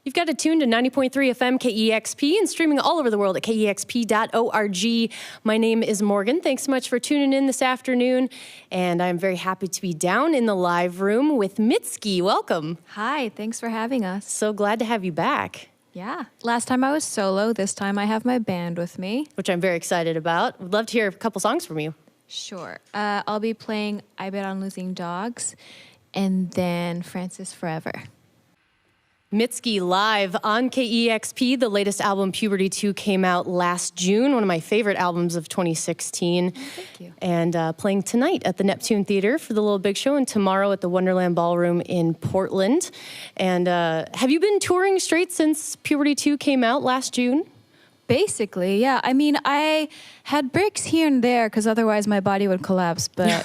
You've got it tuned to 90.3 FM KEXP and streaming all over the world at kexp.org. My name is Morgan. Thanks so much for tuning in this afternoon. And I'm very happy to be down in the live room with Mitski. Welcome. Hi, thanks for having us. So glad to have you back. Yeah. Last time I was solo. This time I have my band with me. Which I'm very excited about. Would love to hear a couple songs from you. Sure. I'll be playing I Bet on Losing Dogs and then Francis Forever. Mitski live on KEXP. The latest album, Puberty 2, came out last June, one of my favorite albums of 2016. Oh, thank you. And playing tonight at the Neptune Theater for the Little Big Show and tomorrow at the Wonderland Ballroom in Portland. And have you been touring straight since Puberty 2 came out last June? Basically, yeah. I mean, I had breaks here and there because otherwise my body would collapse. But,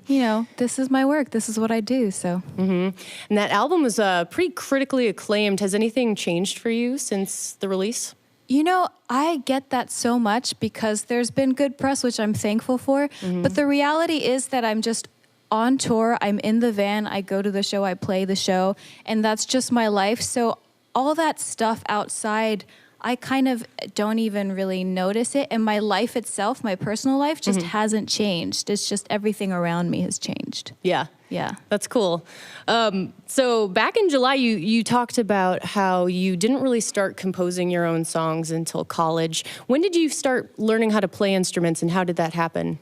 you know, this is my work. This is what I do, so. Mm-hmm. And that album was pretty critically acclaimed. Has anything changed for you since the release? You know, I get that so much because there's been good press, which I'm thankful for. Mm-hmm. But the reality is that I'm just on tour. I'm in the van. I go to the show. I play the show. And that's just my life. So all that stuff outside, I kind of don't even really notice it. And my life itself, my personal life, just hasn't changed. It's just everything around me has changed. Yeah. Yeah. That's cool. So back in July, you talked about how you didn't really start composing your own songs until college. When did you start learning how to play instruments, and how did that happen?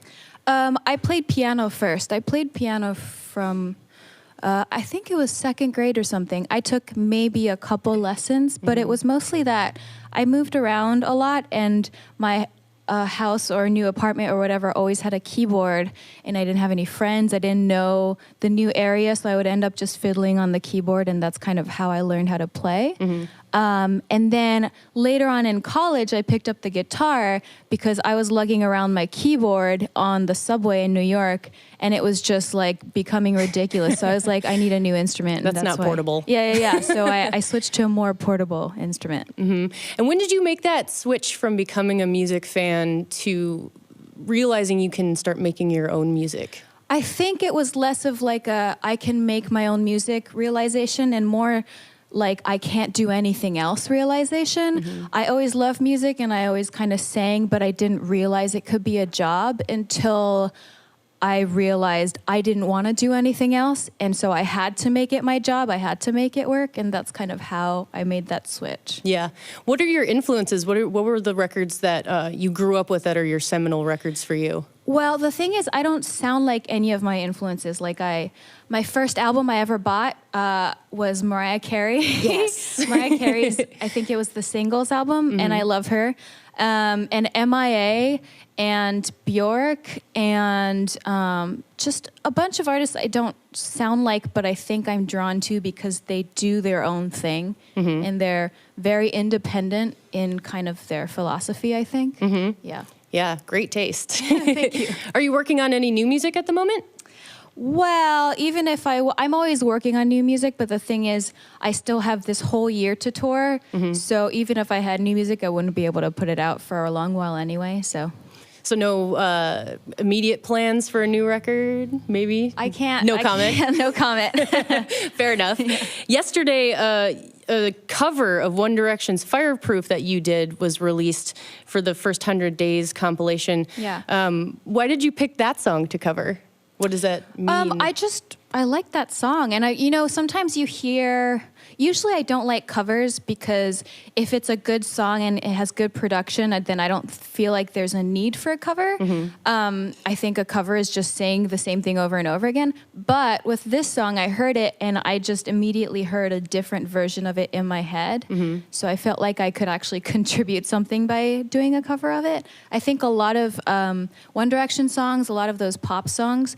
I played piano first. I played piano from... I think it was second grade or something. I took maybe a couple lessons, but it was mostly that I moved around a lot, and my house or new apartment or whatever always had a keyboard, and I didn't have any friends. I didn't know the new area, so I would end up just fiddling on the keyboard, and that's kind of how I learned how to play. And then later on in college, I picked up the guitar because I was lugging around my keyboard on the subway in New York, and it was just like becoming ridiculous. So I was like, I need a new instrument. That's not portable. Yeah. So I switched to a more portable instrument. And when did you make that switch from becoming a music fan to realizing you can start making your own music? I think it was less of like a I can make my own music realization and more like I can't do anything else realization. I always loved music and I always kind of sang, but I didn't realize it could be a job until I realized I didn't want to do anything else. And so I had to make it my job. I had to make it work. And that's kind of how I made that switch. Yeah. What are your influences? What were the records that you grew up with that are your seminal records for you? Well, the thing is, I don't sound like any of my influences. Like my first album I ever bought was Mariah Carey. Yes. Mariah Carey's, I think it was the singles album, and I love her. And MIA and Bjork and just a bunch of artists I don't sound like, but I think I'm drawn to because they do their own thing and they're very independent in kind of their philosophy, I think. Yeah. Yeah, great taste. Thank you. Are you working on any new music at the moment? Well, even if I'm always working on new music, but the thing is, I still have this whole year to tour. So even if I had new music, I wouldn't be able to put it out for a long while anyway. So no immediate plans for a new record, maybe? I can't. No comment? No comment. Fair enough. Yeah. Yesterday, a cover of One Direction's Fireproof that you did was released for the first 100 Days compilation. Yeah. Why did you pick that song to cover? What does that mean? I like that song. And sometimes you hear, usually I don't like covers because if it's a good song and it has good production, then I don't feel like there's a need for a cover. I think a cover is just saying the same thing over and over again. But with this song, I heard it and I just immediately heard a different version of it in my head. So I felt like I could actually contribute something by doing a cover of it. I think a lot of One Direction songs, a lot of those pop songs,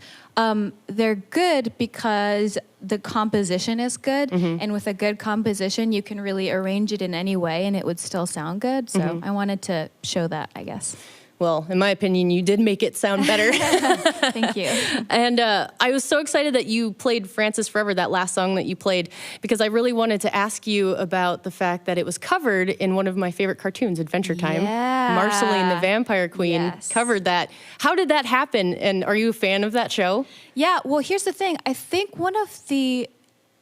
they're good because the composition is good. And with a good composition, you can really arrange it in any way and it would still sound good. So I wanted to show that, I guess. Well, in my opinion, you did make it sound better. Thank you. And I was so excited that you played Francis Forever, that last song that you played, because I really wanted to ask you about the fact that it was covered in one of my favorite cartoons, Adventure Time. Yeah. Marceline, the Vampire Queen, covered that. How did that happen? And are you a fan of that show? Yeah, well, here's the thing. I think one of the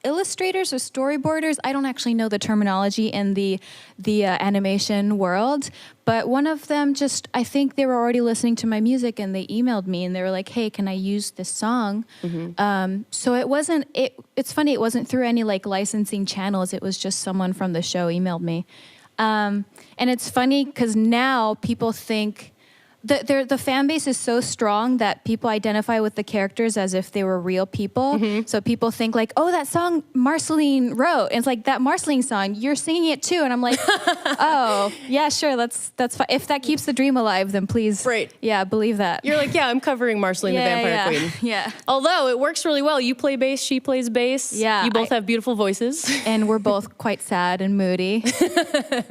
illustrators or storyboarders. I don't actually know the terminology in the animation world, but one of them I think they were already listening to my music and they emailed me and they were like, hey, can I use this song? So it's funny, it wasn't through any like licensing channels. It was just someone from the show emailed me. And it's funny because now people think the fan base is so strong that people identify with the characters as if they were real people. So people think like, oh, that song Marceline wrote. And it's like, that Marceline song, you're singing it too. And I'm like, oh, yeah, sure, that's fine. If that keeps the dream alive, then please, yeah, believe that. You're like, yeah, I'm covering Marceline the Vampire Queen. Yeah. Although it works really well. You play bass, she plays bass. Yeah. You both have beautiful voices. And we're both quite sad and moody.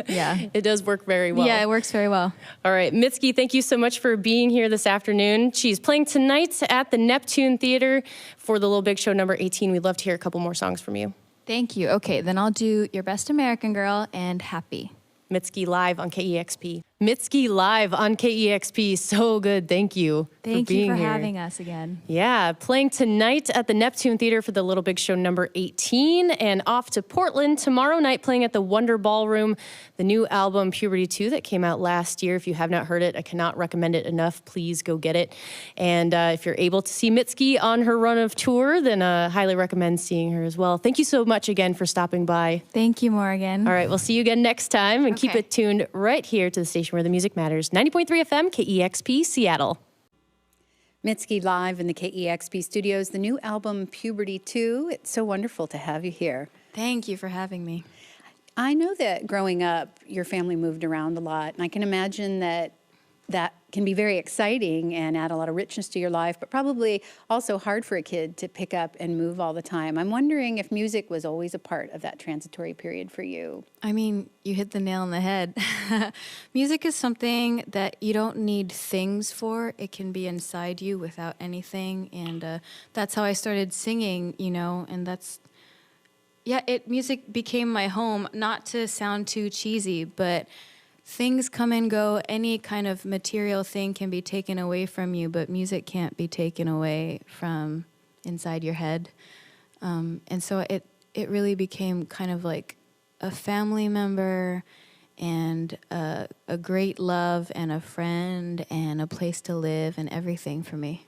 Yeah. It does work very well. Yeah, it works very well. All right, Mitski, thank you so much for being here this afternoon. She's playing tonight at the Neptune Theater for the Little Big Show number 18. We'd love to hear a couple more songs from you. Thank you. Okay, then I'll do Your Best American Girl and Happy. Mitski live on KEXP. Mitski live on KEXP. So good. Thank you. Thank you for here. having us again. Yeah, playing tonight at the Neptune Theater for the Little Big Show number 18 and off to Portland tomorrow night playing at the Wonder Ballroom, the new album Puberty 2 that came out last year. If you have not heard it, I cannot recommend it enough. Please go get it. And if you're able to see Mitski on her run of tour, then highly recommend seeing her as well. Thank you so much again for stopping by. Thank you, Morgan. All right, we'll see you again next time and keep it tuned right here to the station where the music matters. 90.3 FM, KEXP, Seattle. Mitski live in the KEXP studios, the new album Puberty 2. It's so wonderful to have you here. Thank you for having me. I know that growing up, your family moved around a lot, and I can imagine that that can be very exciting and add a lot of richness to your life, but probably also hard for a kid to pick up and move all the time. I'm wondering if music was always a part of that transitory period for you. I mean, you hit the nail on the head. Music is something that you don't need things for. It can be inside you without anything, and that's how I started singing, and music became my home, not to sound too cheesy, but things come and go. Any kind of material thing can be taken away from you, but music can't be taken away from inside your head. And so it really became kind of like a family member and a great love and a friend and a place to live and everything for me.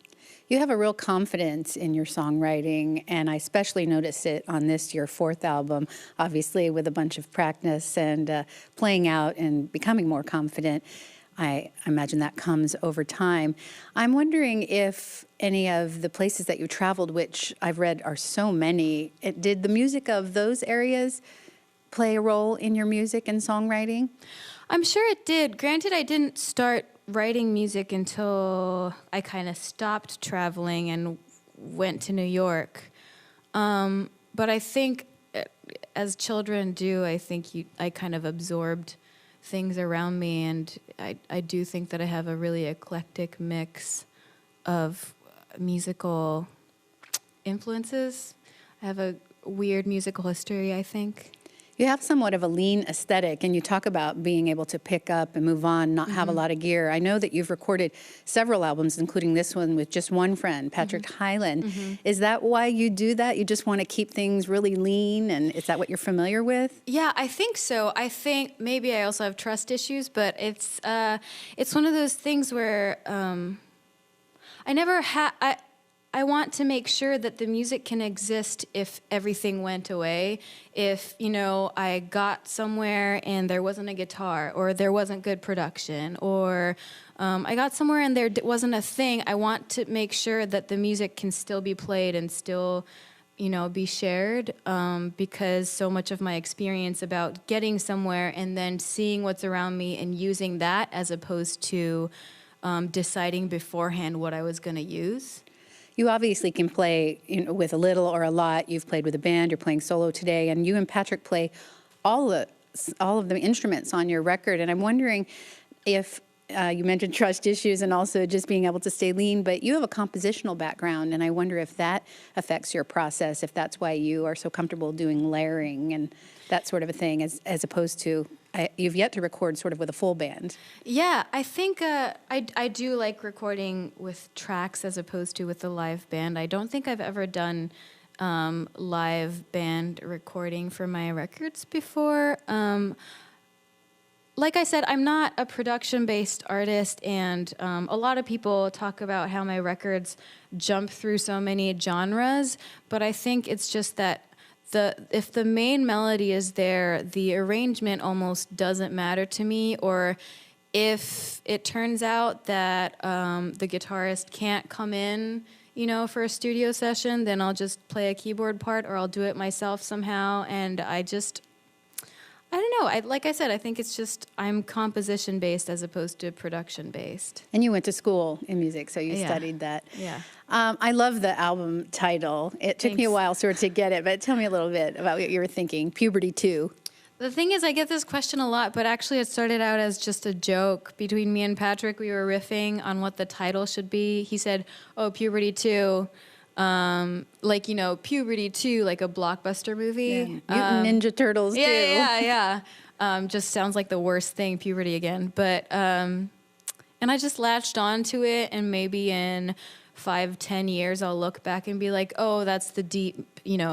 You have a real confidence in your songwriting, and I especially noticed it on your fourth album, obviously with a bunch of practice and playing out and becoming more confident. I imagine that comes over time. I'm wondering if any of the places that you traveled, which I've read are so many, did the music of those areas play a role in your music and songwriting? I'm sure it did. Granted, I didn't start writing music until I kind of stopped traveling and went to New York. But I think, as children do, I kind of absorbed things around me, and I do think that I have a really eclectic mix of musical influences. I have a weird musical history, I think. You have somewhat of a lean aesthetic, and you talk about being able to pick up and move on, not have a lot of gear. I know that you've recorded several albums, including this one with just one friend, Patrick Hyland. Is that why you do that? You just want to keep things really lean, and is that what you're familiar with? Yeah, I think so. I think maybe I also have trust issues, but it's one of those things where I want to make sure that the music can exist if everything went away. If, I got somewhere and there wasn't a guitar, or there wasn't good production, or I got somewhere and there wasn't a thing, I want to make sure that the music can still be played and still, be shared, because so much of my experience about getting somewhere and then seeing what's around me and using that as opposed to deciding beforehand what I was going to use. You obviously can play with a little or a lot. You've played with a band. You're playing solo today, and you and Patrick play all of the instruments on your record. And I'm wondering if you mentioned trust issues and also just being able to stay lean, but you have a compositional background, and I wonder if that affects your process, if that's why you are so comfortable doing layering and that sort of a thing, as opposed to you've yet to record sort of with a full band. Yeah, I think I do like recording with tracks as opposed to with the live band. I don't think I've ever done live band recording for my records before. Like I said, I'm not a production-based artist, and a lot of people talk about how my records jump through so many genres, but I think it's just that if the main melody is there, the arrangement almost doesn't matter to me, or if it turns out that the guitarist can't come in, for a studio session, then I'll just play a keyboard part, or I'll do it myself somehow, and I don't know. Like I said, I think it's just I'm composition-based as opposed to production-based. And you went to school in music, so you studied that. Yeah. I love the album title. It took me a while sort of to get it, but tell me a little bit about what you were thinking. Puberty 2. The thing is, I get this question a lot, but actually it started out as just a joke between me and Patrick. We were riffing on what the title should be. He said, Puberty 2. Puberty 2, like a blockbuster movie. Yeah. Mutant Ninja Turtles, too. Yeah. Just sounds like the worst thing, puberty again. But, and I just latched onto it, and maybe in 5-10 years, I'll look back and be like, oh, that's the deep,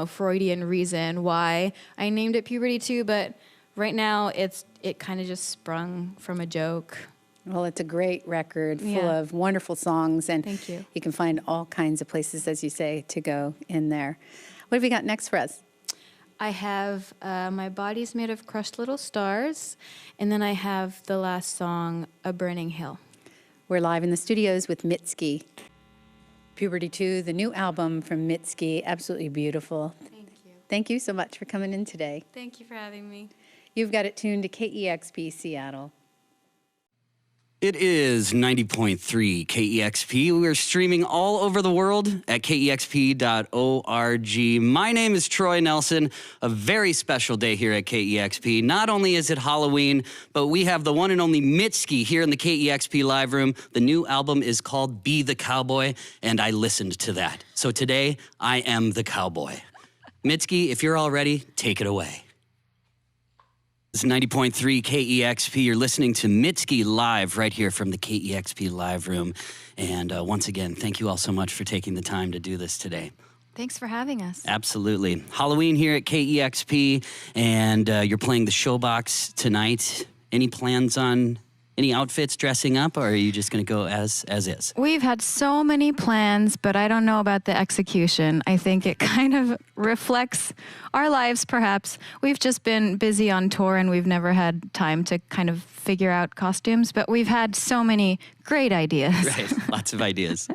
Freudian reason why I named it Puberty 2. But right now, it kind of just sprung from a joke. Well, it's a great record full of wonderful songs, and thank you. You can find all kinds of places, as you say, to go in there. What have you got next for us? I have My Body's Made of Crushed Little Stars, and then I have the last song, A Burning Hill. We're live in the studios with Mitski. Puberty 2, the new album from Mitski, absolutely beautiful. Thank you. Thank you so much for coming in today. Thank you for having me. You've got it tuned to Kexp Seattle. It is 90.3 KEXP. We are streaming all over the world at kexp.org. My name is Troy Nelson. A very special day here at KEXP. Not only is it Halloween, but we have the one and only Mitski here in the KEXP live room. The new album is called Be the Cowboy, and I listened to that. So today, I am the cowboy. Mitski, if you're all ready, take it away. It's 90.3 KEXP. You're listening to Mitski live right here from the KEXP live room. And once again, thank you all so much for taking the time to do this today. Thanks for having us. Absolutely. Halloween here at KEXP, and you're playing the Showbox tonight. Any plans on any outfits, dressing up, or are you just going to go as is? We've had so many plans, but I don't know about the execution. I think it kind of reflects our lives, perhaps. We've just been busy on tour, and we've never had time to kind of figure out costumes, but we've had so many great ideas. Right, lots of ideas.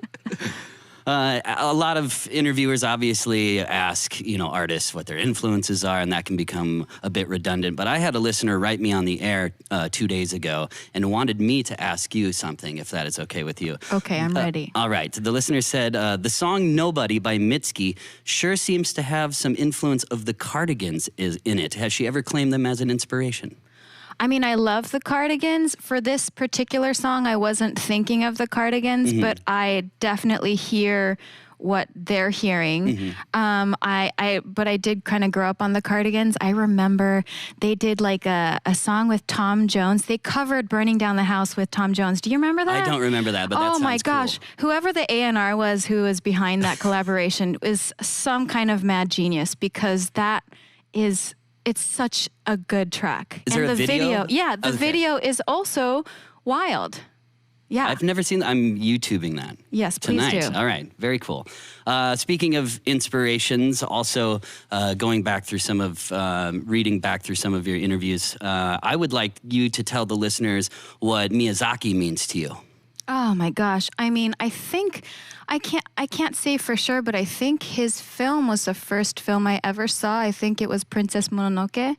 A lot of interviewers obviously ask, artists what their influences are, and that can become a bit redundant. But I had a listener write me on the air 2 days ago and wanted me to ask you something, if that is okay with you. Okay, I'm ready. All right. The listener said, the song Nobody by Mitski sure seems to have some influence of the Cardigans in it. Has she ever claimed them as an inspiration? I mean, I love the Cardigans. For this particular song, I wasn't thinking of the Cardigans, but I definitely hear what they're hearing. But I did kind of grow up on the Cardigans. I remember they did like a song with Tom Jones. They covered Burning Down the House with Tom Jones. Do you remember that? I don't remember that, but that sounds cool. Oh my gosh. Whoever the A&R was who was behind that collaboration is some kind of mad genius, because it's such a good track. Is there a video? Yeah, the video is also wild. Yeah. I've never seen that. I'm YouTubing that. Yes, please tonight. do. All right, very cool. Speaking of inspirations, also reading back through some of your interviews, I would like you to tell the listeners what Miyazaki means to you. Oh my gosh. I mean, I think I can't say for sure, but I think his film was the first film I ever saw. I think it was Princess Mononoke.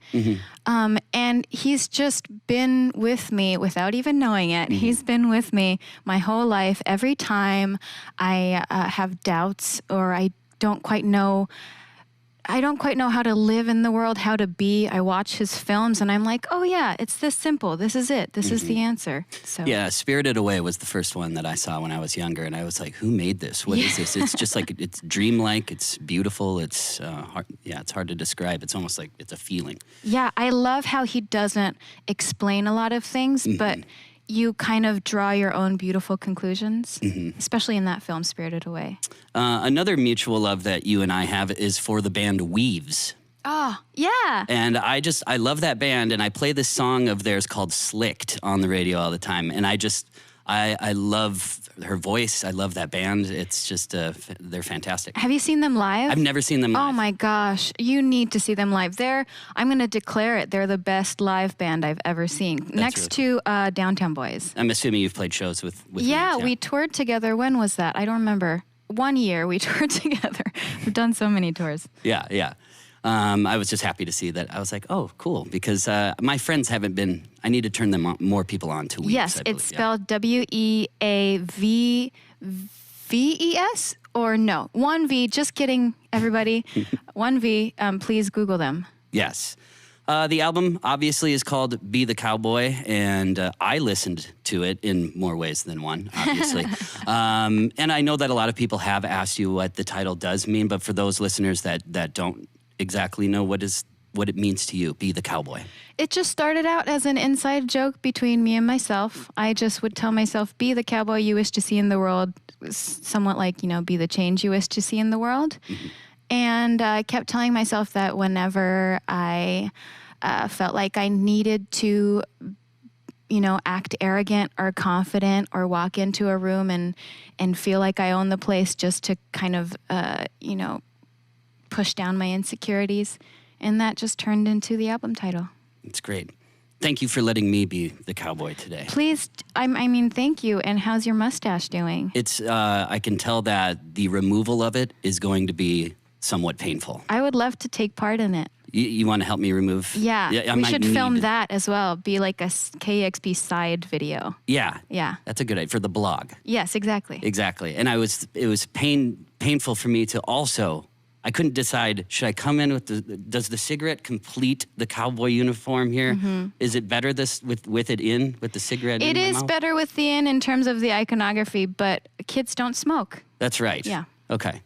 And he's just been with me without even knowing it. He's been with me my whole life. Every time I have doubts, or I don't quite know how to live in the world, how to be, I watch his films and I'm like, oh yeah, it's this simple. This is it. This is the answer. So yeah, Spirited Away was the first one that I saw when I was younger, and I was like, who made this? What is this? It's just like, it's dreamlike, it's beautiful, it's hard. Yeah, it's hard to describe. It's almost like it's a feeling. Yeah, I love how he doesn't explain a lot of things, but you kind of draw your own beautiful conclusions, especially in that film, Spirited Away. Another mutual love that you and I have is for the band Weaves. Oh, yeah. And I love that band, and I play this song of theirs called Slicked on the radio all the time. And I love her voice. I love that band. It's just, they're fantastic. Have you seen them live? I've never seen them live. Oh my gosh, you need to see them live. I'm going to declare it. They're the best live band I've ever seen. Next to Downtown Boys. I'm assuming you've played shows with Yeah, Weaves, we toured together. When was that? I don't remember. 1 year we toured together. We've done so many tours. Yeah. I was just happy to see that. I was like, oh, cool, because my friends haven't been. I need to turn them more people on to Weaves. Yes, it's spelled Weaves, or no, 1V. Just kidding, everybody. 1V. Please Google them. Yes. The album obviously is called Be the Cowboy, and I listened to it in more ways than one, obviously. And I know that a lot of people have asked you what the title does mean, but for those listeners that don't exactly know what it means to you, Be the Cowboy. It just started out as an inside joke between me and myself. I just would tell myself, be the cowboy you wish to see in the world, somewhat like, be the change you wish to see in the world. Mm-hmm. And I kept telling myself that whenever I felt like I needed to, act arrogant or confident or walk into a room and feel like I own the place just to kind of, push down my insecurities. And that just turned into the album title. It's great. Thank you for letting me be the cowboy today. Please, thank you. And how's your mustache doing? It's, I can tell that the removal of it is going to be somewhat painful. I would love to take part in it. You want to help me remove? Yeah, we should film that as well. Be like a KEXP side video. Yeah. That's a good idea for the blog. Yes, exactly. And it was painful for me to also. I couldn't decide, should I come in with does the cigarette complete the cowboy uniform here? Mm-hmm. Is it better with it in, with the cigarette in? It is better with the in terms of the iconography, but kids don't smoke. That's right. Yeah. Okay.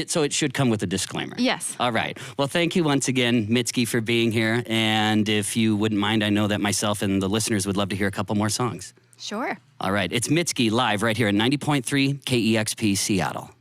So it should come with a disclaimer. Yes. All right. Well, thank you once again, Mitski, for being here. And if you wouldn't mind, I know that myself and the listeners would love to hear a couple more songs. Sure. All right. It's Mitski live right here at 90.3 KEXP Seattle.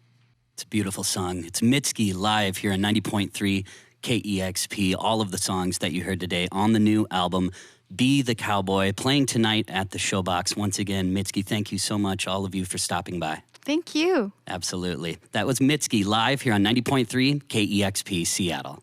It's a beautiful song. It's Mitski live here on 90.3 KEXP. All of the songs that you heard today on the new album, Be the Cowboy, playing tonight at the Showbox. Once again, Mitski, thank you so much, all of you, for stopping by. Thank you. Absolutely. That was Mitski live here on 90.3 KEXP Seattle.